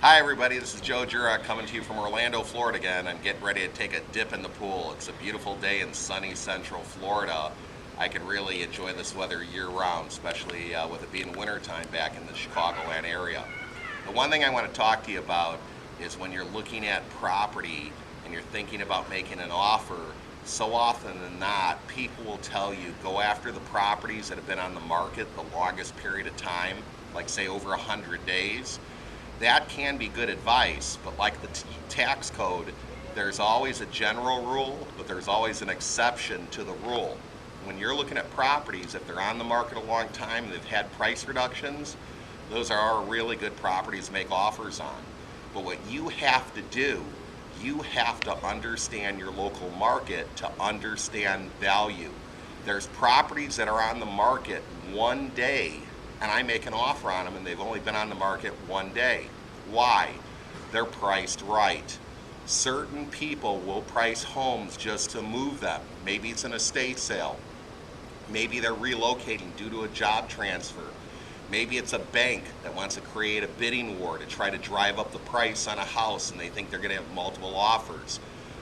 Hi everybody, this is Jurek coming to you from Orlando, Florida again. I'm getting ready to take a dip in the pool. It's a beautiful day in sunny central Florida. I can really enjoy this weather year round, especially with it being wintertime back in the Chicagoland area. The one thing I want to talk to you about is when you're looking at property and you're thinking about making an offer, so often than not, people will tell you go after the properties that have been on the market the longest period of time, like say over 100 days. That can be good advice, but like the tax code, there's always a general rule, but there's always an exception to the rule. When you're looking at properties, if they're on the market a long time and they've had price reductions, those are really good properties to make offers on. But what you have to do, you have to understand your local market to understand value. There's properties that are on the market one day and I make an offer on them and they've only been on the market one day. Why? They're priced right. Certain people will price homes just to move them. Maybe it's an estate sale. Maybe they're relocating due to a job transfer. Maybe it's a bank that wants to create a bidding war to try to drive up the price on a house and they think they're going to have multiple offers.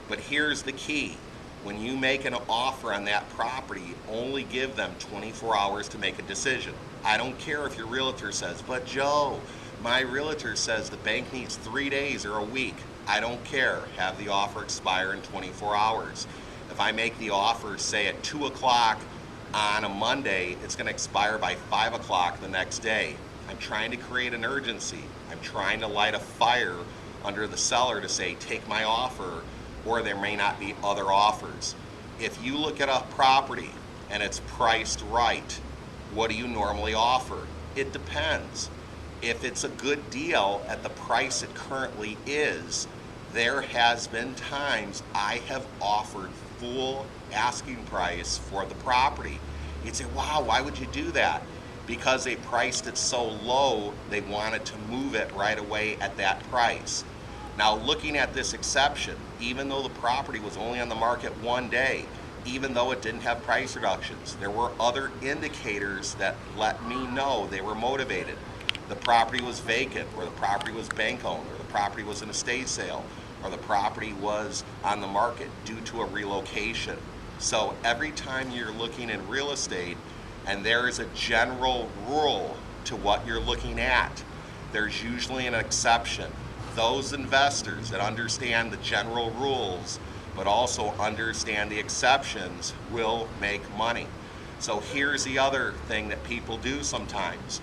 But here's the key. When you make an offer on that property, only give them 24 hours to make a decision. I don't care if your realtor says, but Joe, my realtor says the bank needs 3 days or a week. I don't care. Have the offer expire in 24 hours. If I make the offer, say at 2 o'clock on a Monday, it's going to expire by 5 o'clock the next day. I'm trying to create an urgency. I'm trying to light a fire under the seller to say, take my offer, or there may not be other offers. If you look at a property and it's priced right, what do you normally offer? It depends. If it's a good deal at the price it currently is, there has been times I have offered full asking price for the property. You'd say, wow, why would you do that? Because they priced it so low, they wanted to move it right away at that price. Now, looking at this exception, even though the property was only on the market one day, even though it didn't have price reductions, there were other indicators that let me know they were motivated. The property was vacant, or the property was bank owned, or the property was an estate sale, or the property was on the market due to a relocation. So every time you're looking in real estate and there is a general rule to what you're looking at, there's usually an exception. Those investors that understand the general rules but also understand the exceptions will make money. So here's the other thing that people do sometimes.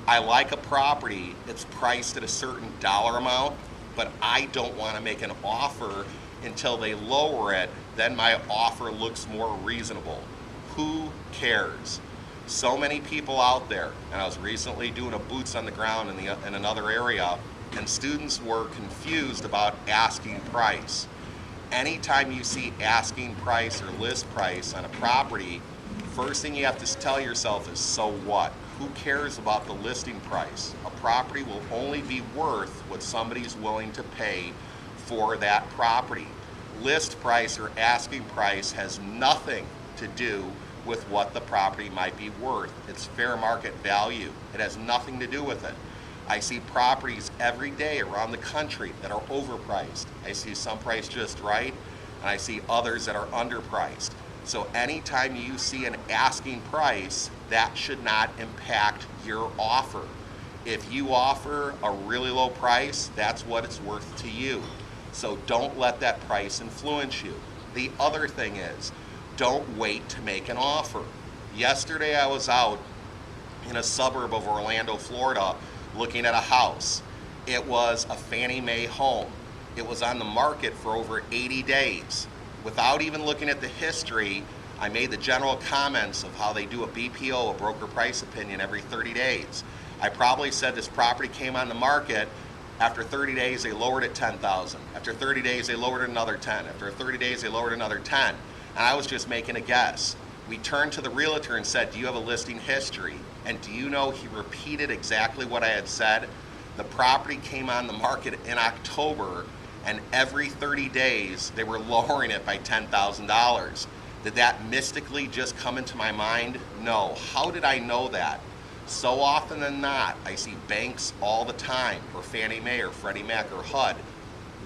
I like a property, it's priced at a certain dollar amount, but I don't want to make an offer until they lower it, then my offer looks more reasonable. Who cares? So many people out there, and I was recently doing a boots on the ground in another area, and students were confused about asking price. Anytime you see asking price or list price on a property, first thing you have to tell yourself is, so what? Who cares about the listing price? A property will only be worth what somebody's willing to pay for that property. List price or asking price has nothing to do with what the property might be worth. It's fair market value. It has nothing to do with it. I see properties every day around the country that are overpriced. I see some priced just right, and I see others that are underpriced. So anytime you see an asking price, that should not impact your offer. If you offer a really low price, that's what it's worth to you. So don't let that price influence you. The other thing is, don't wait to make an offer. Yesterday I was out in a suburb of Orlando, Florida, looking at a house. It was a Fannie Mae home. It was on the market for over 80 days. Without even looking at the history, I made the general comments of how they do a BPO, a broker price opinion, every 30 days. I probably said this property came on the market. After 30 days, they lowered it 10,000. After 30 days, they lowered it another 10. After 30 days, they lowered another 10. And I was just making a guess. We turned to the realtor and said, do you have a listing history? And do you know he repeated exactly what I had said? The property came on the market in October, and every 30 days they were lowering it by $10,000. Did that mystically just come into my mind? No. How did I know that? So often than not, I see banks all the time, or Fannie Mae or Freddie Mac or HUD,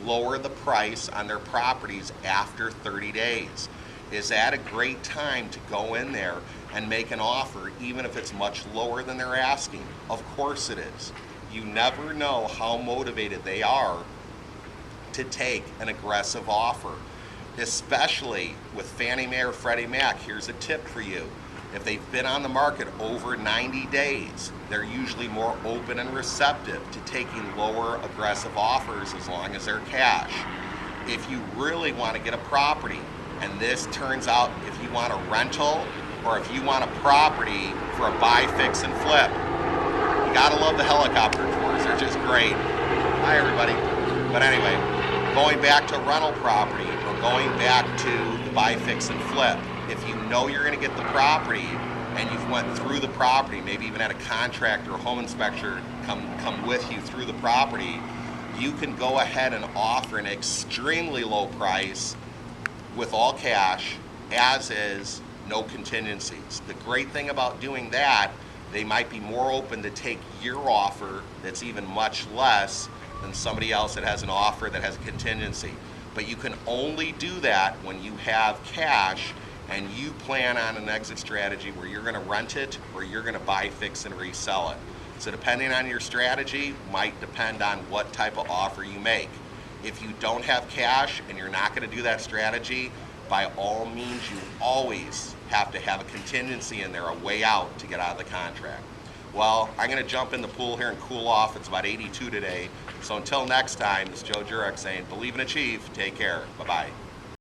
lower the price on their properties after 30 days. Is that a great time to go in there and make an offer, even if it's much lower than they're asking? Of course it is. You never know how motivated they are to take an aggressive offer. Especially with Fannie Mae or Freddie Mac, here's a tip for you. If they've been on the market over 90 days, they're usually more open and receptive to taking lower aggressive offers as long as they're cash. If you really want to get a property, and this turns out if you want a rental or if you want a property for a buy, fix, and flip, you gotta love the helicopter tours. They're just great. Hi everybody. But anyway, going back to rental property or going back to the buy, fix, and flip, if you know you're going to get the property and you've went through the property, maybe even had a contractor or home inspector come with you through the property, you can go ahead and offer an extremely low price with all cash, as is, no contingencies. The great thing about doing that, they might be more open to take your offer that's even much less than somebody else that has an offer that has a contingency. But you can only do that when you have cash and you plan on an exit strategy where you're going to rent it or you're going to buy, fix, and resell it. So depending on your strategy might depend on what type of offer you make. If you don't have cash and you're not going to do that strategy, by all means you always have to have a contingency in there, a way out to get out of the contract. Well, I'm going to jump in the pool here and cool off. It's about 82 today. So until next time, this is Joe Jurek saying, believe and achieve. Take care. Bye-bye.